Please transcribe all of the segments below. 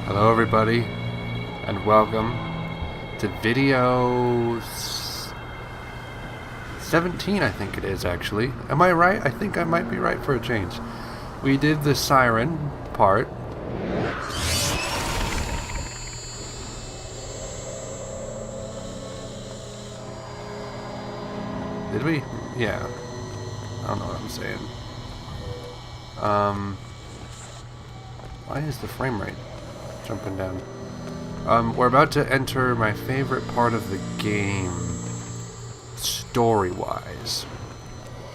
Hello everybody, and welcome to video 17, I think it is actually. Am I right? I think I might be right for a change. We did the siren part. Did we? Yeah. I don't know what I'm saying. Why is the frame rate jumping down? We're about to enter my favorite part of the game, story-wise.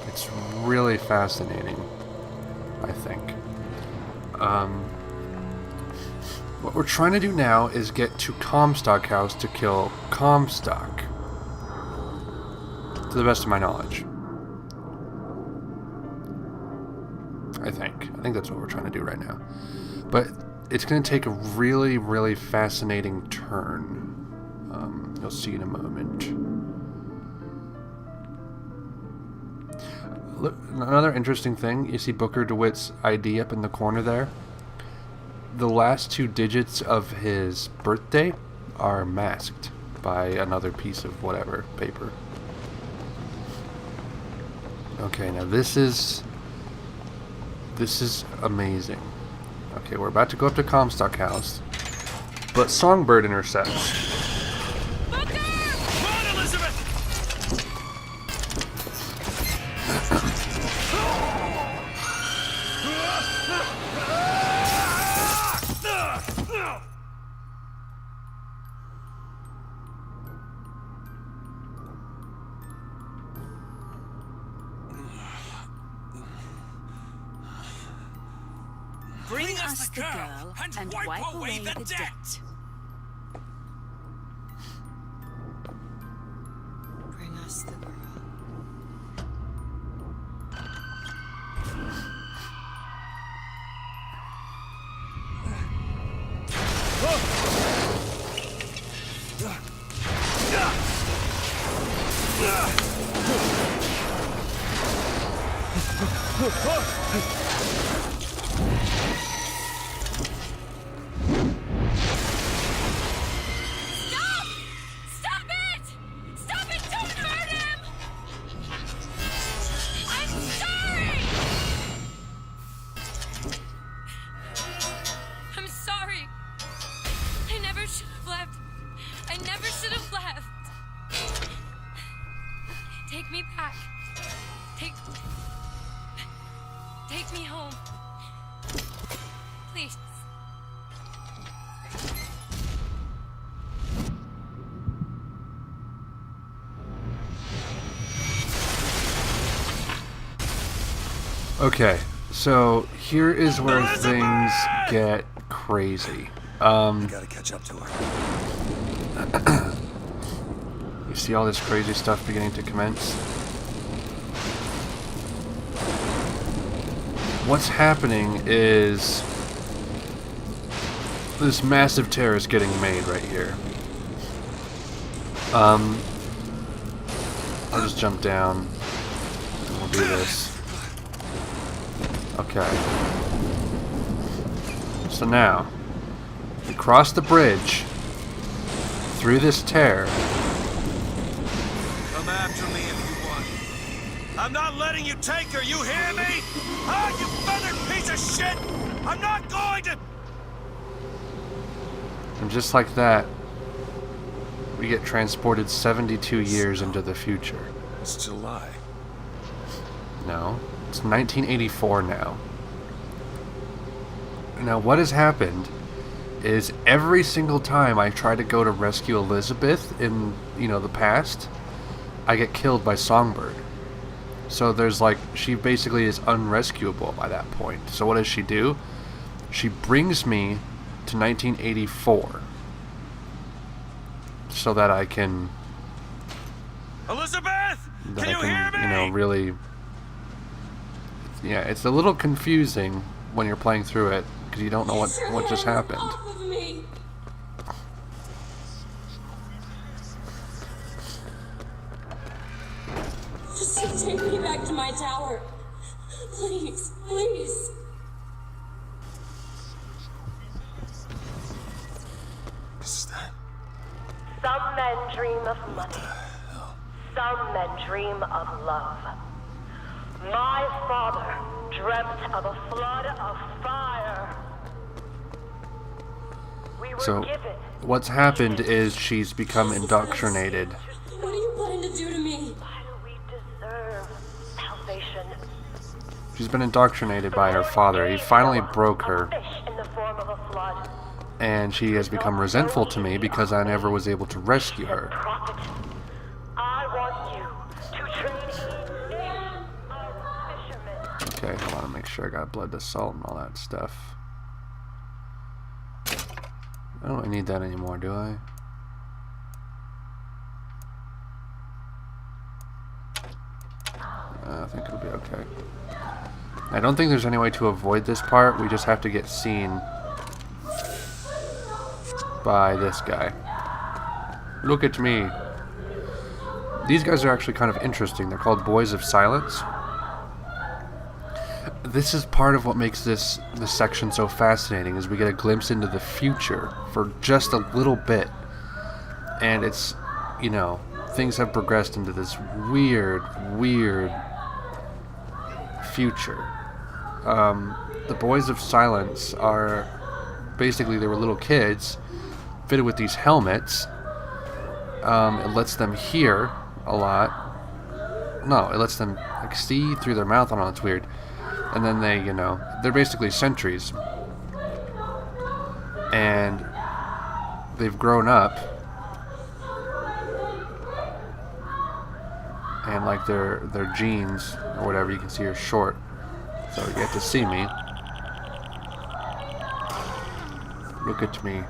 It's really fascinating, I think. What we're trying to do now is get to Comstock House to kill Comstock, to the best of my knowledge. I think that's what we're trying to do right now. But it's going to take a really, really fascinating turn. You'll see in a moment. Look, another interesting thing, you see Booker DeWitt's ID up in the corner there? The last two digits of his birthday are masked by another piece of whatever, paper. Okay, now this is amazing. Okay, we're about to go up to Comstock House, but Songbird intercepts. Booker! Come on, Elizabeth! Bring us the girl and wipe away the debt. Bring us the girl. Take me back. Take me home. Please. Okay, so here is where things get crazy. Gotta catch up to her. You see all this crazy stuff beginning to commence? What's happening is this massive tear is getting made right here. I'll just jump down and we'll do this. Okay. So now, we cross the bridge through this tear. Come after me if you want. I'm not letting you take her, you hear me? Ah, you feathered piece of shit! I'm not going to... And just like that, we get transported 72 years into the future. It's July. No, it's 1984 now. Now what has happened is every single time I try to go to rescue Elizabeth in, the past, I get killed by Songbird. So there's she basically is unrescuable by that point. So what does she do? She brings me to 1984 so that I can, Elizabeth! Can you hear me? really, yeah, it's a little confusing when you're playing through it because you don't know what just happened. Off of me. Just take me back to my tower. Please, please. is that? Some men dream of money. Some men dream of love. My father dreamt of a flood of fire. We were So, given. what's happened is she's become indoctrinated. What are you planning to do to me? Why do we deserve salvation? She's been indoctrinated by her father. He finally broke her, A fish in the form of a flood. and she has become resentful to me because I never was able to rescue her. Prophet, I want you to train me as fishermen. Okay, I want to make sure I got blood to salt and all that stuff. I don't need that anymore, do I? I think it'll be okay. I don't think there's any way to avoid this part. We just have to get seen by this guy. Look at me. These guys are actually kind of interesting. They're called Boys of Silence. This is part of what makes this section so fascinating, is we get a glimpse into the future for just a little bit. And it's, you know, things have progressed into this weird future. The Boys of Silence are basically, they were little kids fitted with these helmets. It lets them hear a lot. No, it lets them like see through their mouth. I don't know, it's weird. And then they, you know, they're basically sentries. And they've grown up. And like their jeans or whatever you can see are short. So you get to see me. Look at me.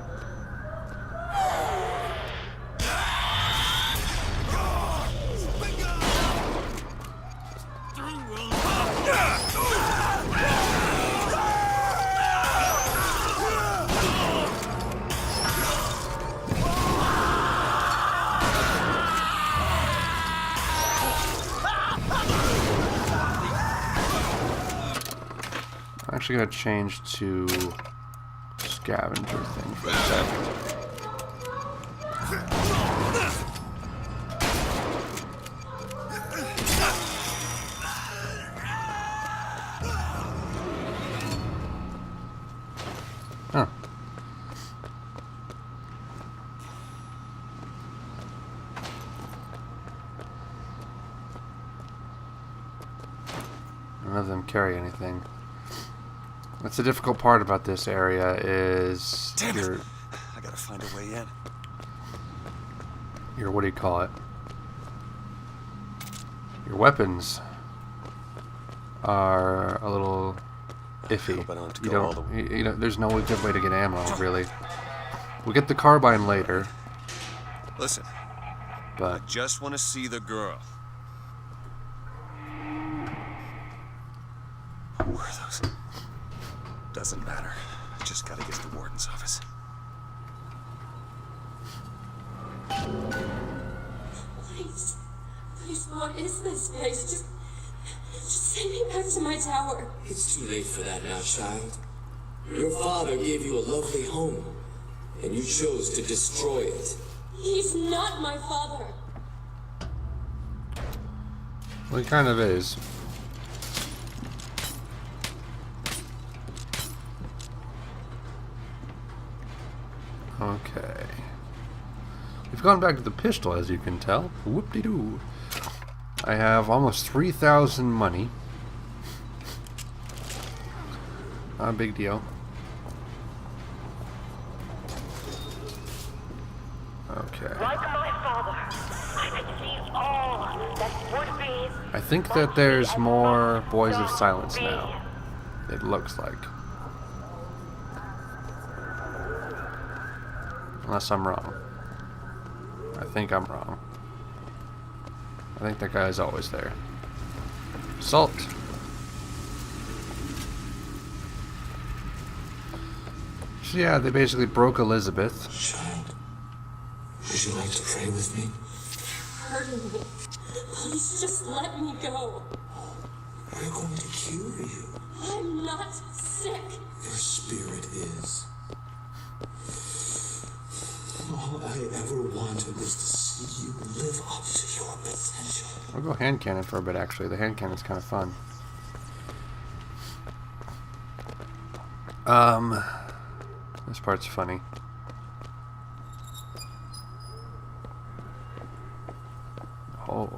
I'm actually going to change to scavenger thing for a second. Huh. None of them carry anything. That's the difficult part about this area is Damn it! I gotta find a way in. Your, what do you call it? Your weapons are a little iffy. Hope I don't have to You go all don't, the way. you know, there's no good way to get ammo, really. We'll get the carbine later, Listen, I but just want to see the girl. Who are those? Doesn't matter. Just gotta get to the warden's office. Please, what is this place? Just send me back to my tower. It's too late for that now, child. Your father gave you a lovely home, and you chose to destroy it. He's not my father. well, he kind of is. Okay. We've gone back to the pistol, as you can tell. Whoop-de-doo. I have almost 3,000 money. Not a big deal. Okay. Like my father, I could see all that would be. I think that there's more Boys of Silence now. It looks like. Unless I'm wrong. I think I'm wrong. I think that guy's always there. Salt. So yeah, they basically broke Elizabeth. Child, would you like to pray with me? Hurting me. Please just let me go. We're going to cure you. I'm not sick. Your spirit is. I ever wanted was to see you live up to your potential. I'll go hand cannon for a bit, actually. The hand cannon's kind of fun. This part's funny. Oh.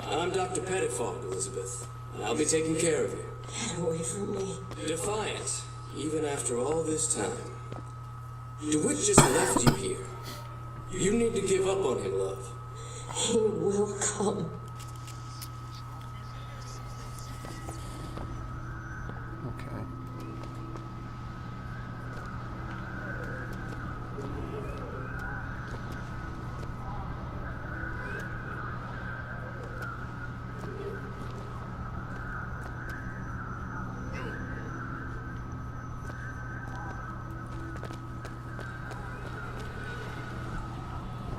I'm Dr. Pettifog, Elizabeth. I'll be taking care of you. Get away from me. Defiant, even after all this time. DeWitt just left you here. You need to give up on him, love. He will come. Okay.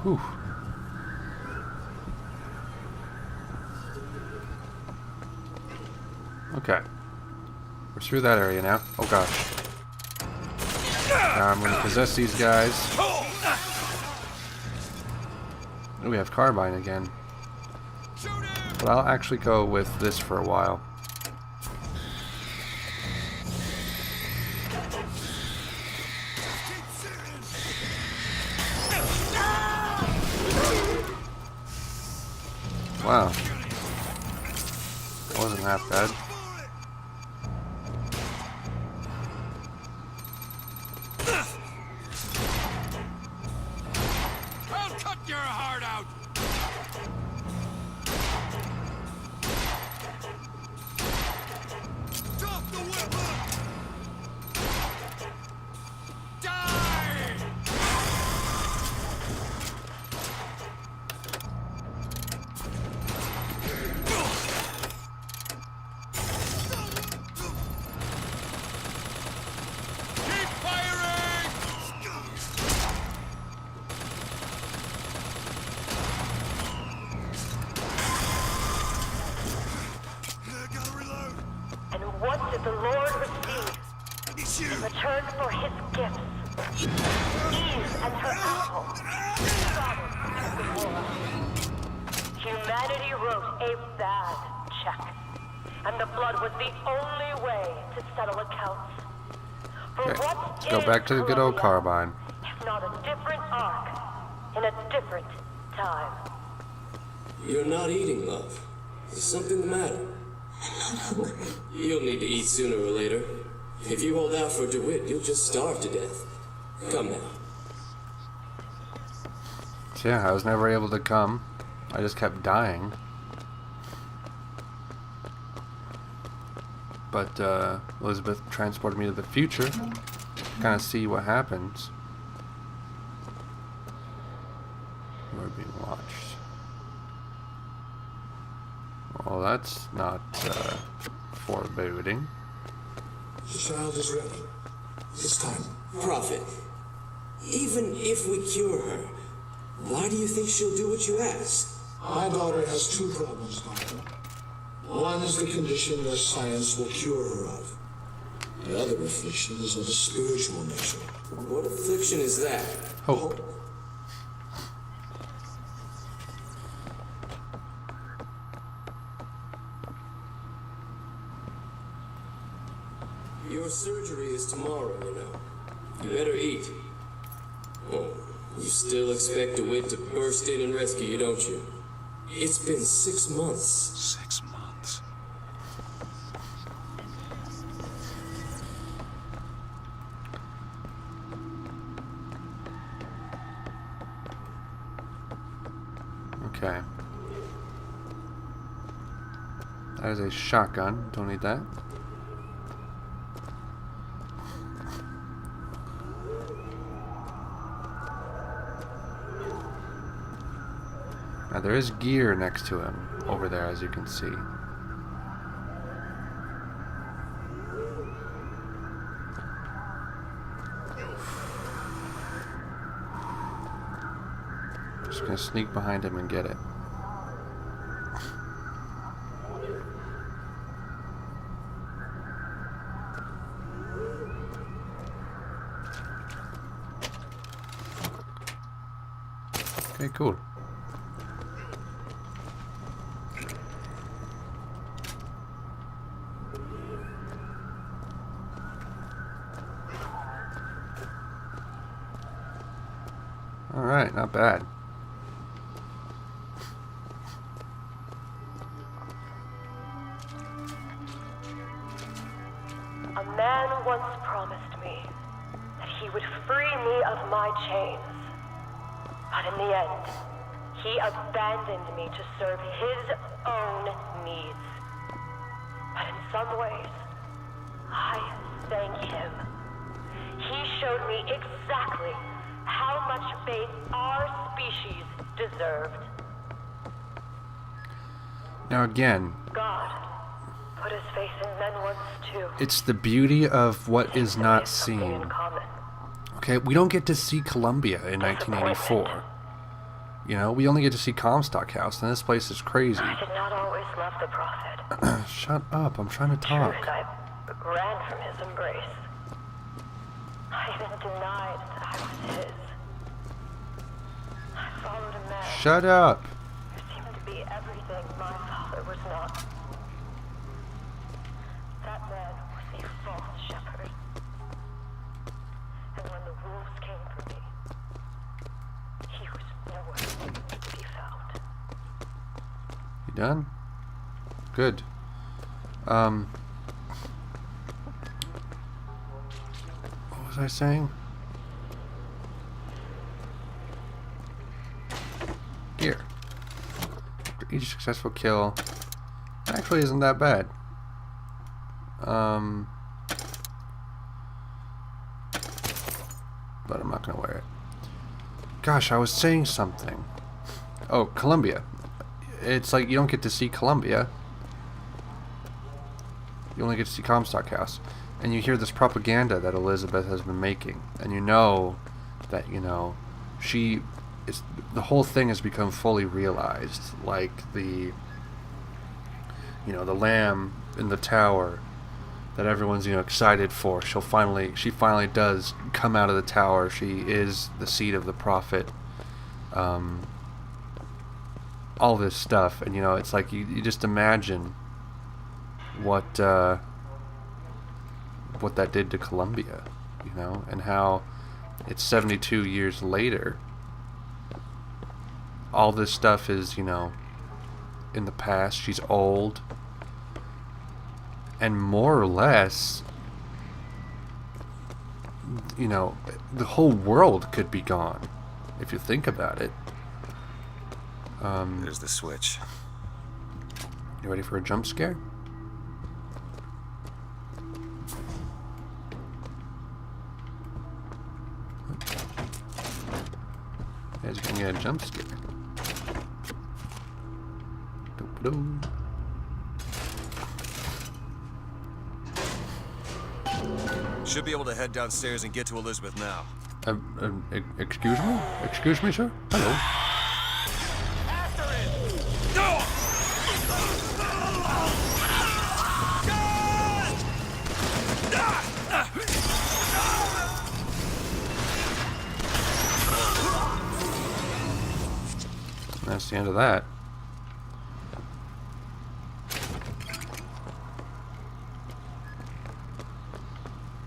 Whew. Okay. We're through that area now. Oh gosh. Now I'm gonna possess these guys. Oh, we have carbine again. But I'll actually go with this for a while. Wow. Wasn't that bad. I'll cut your heart out! Drop the weapon! Die! Keep firing! Gotta reload. And what did the Lord receive It's you. in return for his gifts? Eve and her apple. Sodom and Gomorrah. Humanity wrote a bad check. And the blood was the only way to settle accounts. For Okay, what let's go is back to the good old Columbia, carbine. if not a different arc in a different time? You're not eating, love. Is something the matter? You'll need to eat sooner or later. If you hold out for DeWitt, you'll just starve to death. Come now. So yeah, I was never able to come. I just kept dying. But Elizabeth transported me to the future. Kind of see what happens. We're being watched. Well, that's not foreboding. The child is ready. It's time. Prophet, even if we cure her, why do you think she'll do what you ask? My daughter has two problems, Doctor. One is the condition your science will cure her of. The other affliction is of a spiritual nature. What affliction is that? Hope. Your surgery is tomorrow, you know. You better eat. Oh, you still expect DeWitt to burst in and rescue you, don't you? It's been 6 months. 6 months. Okay. That is a shotgun. Don't need that. Now there is gear next to him over there, as you can see. Just gonna sneak behind him and get it. Okay, cool. Alright, not bad. A man once promised me that he would free me of my chains. But in the end, he abandoned me to serve his own needs. But in some ways, I thank him. He showed me exactly how much faith our species deserved. Now again, God put his faith in men once too. it's the beauty of what is not Something seen. in common. Okay, we don't get to see Columbia in 1984. You know, we only get to see Comstock House, and this place is crazy. I did not always love the prophet. Shut up, I'm trying to talk. Truth, I ran from his embrace. I even denied that I was his. I followed a man Shut up. who seemed to be everything my father was not. That man was a false shepherd. And when the wolves came for me, he was nowhere to be found. You done? Good. What was I saying? Here. After each successful kill, actually isn't that bad. But I'm not gonna wear it. Gosh, I was saying something. Oh, Columbia. It's like you don't get to see Columbia. You only get to see Comstock House. And you hear this propaganda that Elizabeth has been making. And you know that, you know, the whole thing has become fully realized. Like the, you know, the lamb in the tower that everyone's, you know, excited for. She finally does come out of the tower. She is the seed of the prophet. All this stuff, and you know, it's like you just imagine what that did to Columbia, you know, and how it's 72 years later. All this stuff is, you know, in the past. She's old, and more or less, you know, the whole world could be gone if you think about it. There's the switch. You ready for a jump scare? You guys are gonna get a jump scare. Doo-doo. Should be able to head downstairs and get to Elizabeth now. Excuse me? Excuse me, sir? Hello. That's the end of that.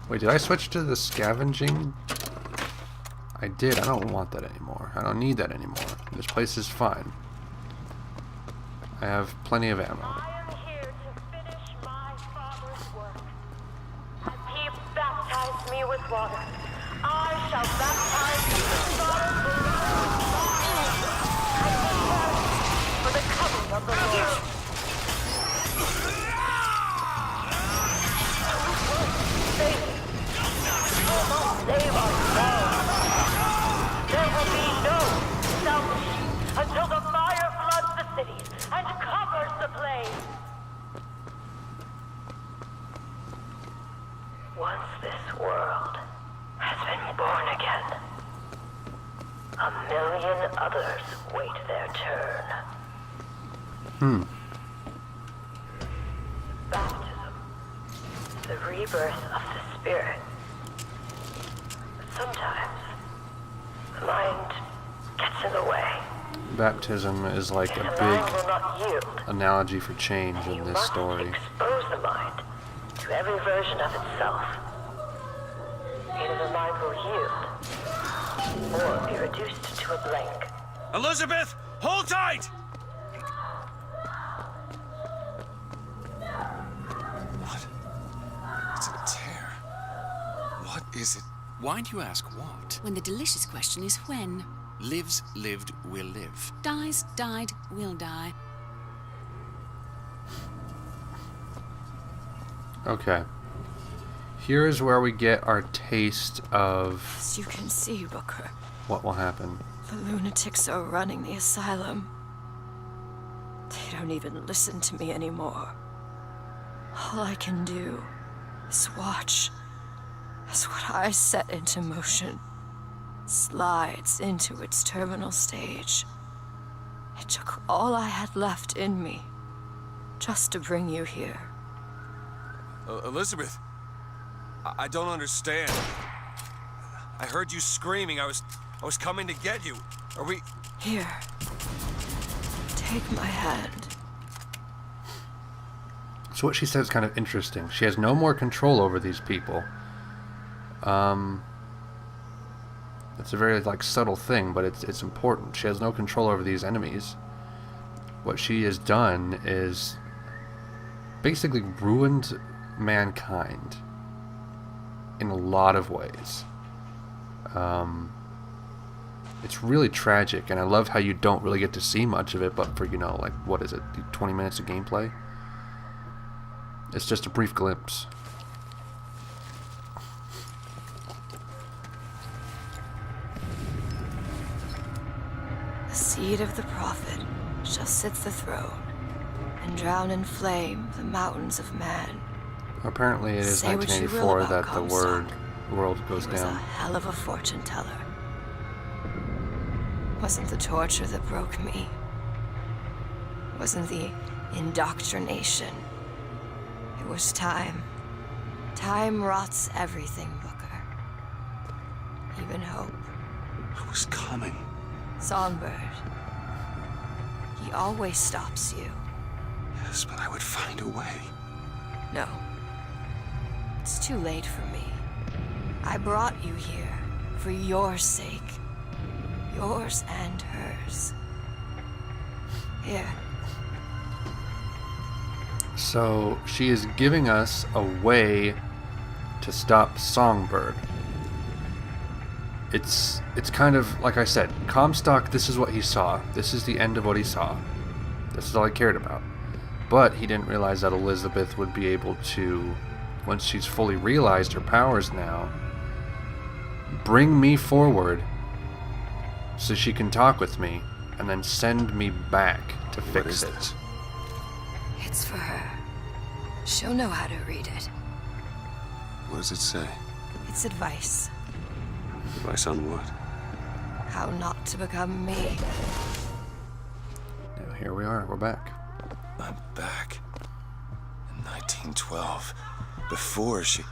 Wait, did I switch to the scavenging? I did. I don't want that anymore. I don't need that anymore. This place is fine. I have plenty of ammo. I am here to finish my father's work. As he baptized me with water, I shall baptize you with fire for the coming of the Lord. Save us all. There will be no salvation until the fire floods the cities and covers the plain. Once this world has been born again, 1,000,000 others wait their turn. Baptism, the rebirth of the spirit. Sometimes the mind gets in the way. baptism is like a The mind big will not yield. analogy for change You in this must story. expose the mind to every version of itself. Either the mind will yield, or be reduced to a blank. Elizabeth, hold tight! What? It's a tear. What is it? Why do you ask what? When the delicious question is when. Lives, lived, will live. Dies, died, will die. Okay. Here is where we get our taste of As you can see, Booker, what will happen. the lunatics are running the asylum. They don't even listen to me anymore. All I can do is watch as what I set into motion slides into its terminal stage. It took all I had left in me just to bring you here. Elizabeth, I don't understand. I heard you screaming. I was coming to get you. Are we... Here. Take my hand. So what she said is kind of interesting. She has no more control over these people. It's a very like subtle thing, but it's important. She has no control over these enemies. What she has done is basically ruined mankind in a lot of ways. It's really tragic, and I love how you don't really get to see much of it, but for, you know, like, what is it, 20 minutes of gameplay? It's just a brief glimpse. The seed of the prophet shall sit the throne and drown in flame the mountains of man. Apparently it is Say what you will 1984 about that Comstock. the world goes He was a down. hell of a fortune teller. Wasn't the torture that broke me. Wasn't the indoctrination. It was time. Time rots everything, Booker. Even hope. I was coming. Songbird. He always stops you. Yes, but I would find a way. No. It's too late for me. I brought you here for your sake. Yours and hers. Here. So she is giving us a way to stop Songbird. It's kind of, like I said, Comstock, this is what he saw. This is the end of what he saw. This is all he cared about. But he didn't realize that Elizabeth would be able to, once she's fully realized her powers now, bring me forward so she can talk with me and then send me back to What fix is it. this? It's for her. She'll know how to read it. What does it say? It's advice. Advice on what? How not to become me. Now here we are, we're back. I'm back. In 1912. Before she...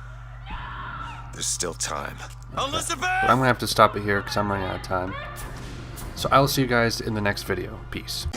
There's still time. Elizabeth! But I'm gonna have to stop it here because I'm running out of time. So I will see you guys in the next video. Peace.